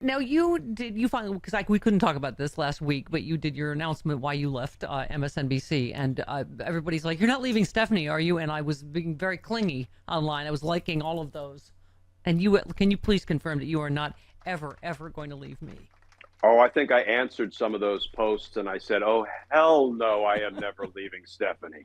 Now you finally, because we couldn't talk about this last week, but you did your announcement why you left MSNBC, and everybody's like, "You're not leaving Stephanie, are you?" And I was being very clingy online. I was liking all of those. And can you please confirm that you are not ever going to leave me? Oh, I think I answered some of those posts and I said, "Oh, hell no, I am never leaving Stephanie."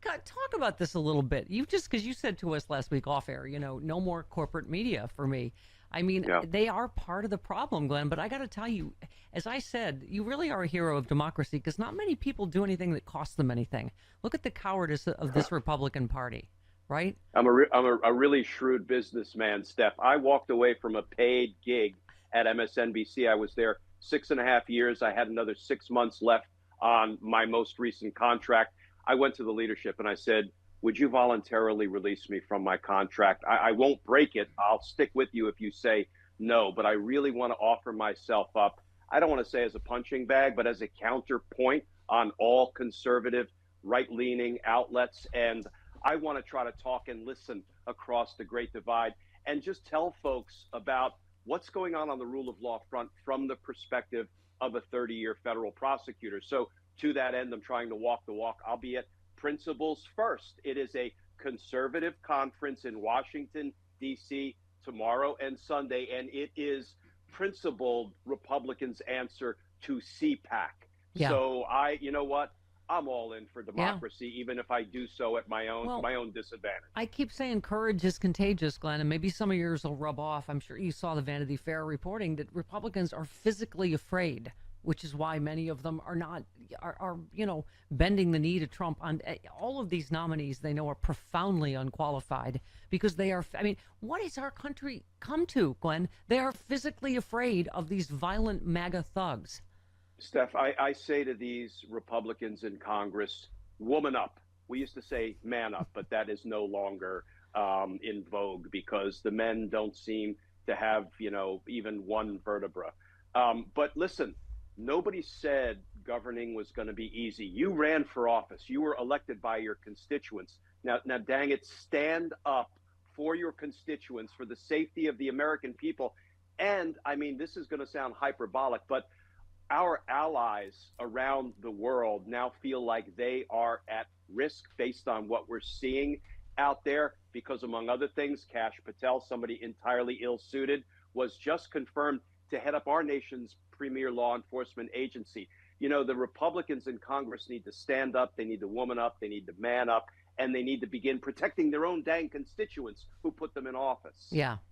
God, talk about this a little bit. You just because you said to us last week off air, no more corporate media for me. I mean, Yeah. they are part of the problem, Glenn. But I got to tell you, as I said, you really are a hero of democracy because not many people do anything that costs them anything. Look at the cowardice of this Republican Party, right? I'm a really shrewd businessman, Steph. I walked away from a paid gig at MSNBC. I was there 6.5 years. I had another 6 months left on my most recent contract. I went to the leadership and I said, "Would you voluntarily release me from my contract? I won't break it. I'll stick with you if you say no, but I really want to offer myself up. I don't want to say as a punching bag, but as a counterpoint on all conservative, right leaning outlets. And I want to try to talk and listen across the great divide and just tell folks about what's going on the rule of law front from the perspective of a 30-year federal prosecutor." So, to that end, I'm trying to walk the walk, albeit principles first. It is a conservative conference in Washington, D.C., tomorrow and Sunday, and it is principled Republicans' answer to CPAC. Yeah, So, you know what? I'm all in for yeah. democracy, even if I do so at my own to Well, my own disadvantage. I keep saying courage is contagious, Glenn, and maybe some of yours will rub off. I'm sure you saw the Vanity Fair reporting that Republicans are physically afraid, which is why many of them are not are bending the knee to Trump on all of these nominees. They know are profoundly unqualified because they are. I mean, what has our country come to, Glenn? They are physically afraid of these violent MAGA thugs. Steph, I say to these Republicans in Congress, woman up. We used to say man up, but that is no longer in vogue because the men don't seem to have, even one vertebra. But listen, nobody said governing was going to be easy. You ran for office. You were elected by your constituents. Now, dang it, stand up for your constituents, for the safety of the American people. And I mean, this is going to sound hyperbolic, but our allies around the world now feel like they are at risk based on what we're seeing out there because, among other things, Kash Patel, somebody entirely ill suited, was just confirmed to head up our nation's premier law enforcement agency. The Republicans in Congress need to stand up, they need to woman up, they need to man up, and they need to begin protecting their own dang constituents who put them in office. Yeah.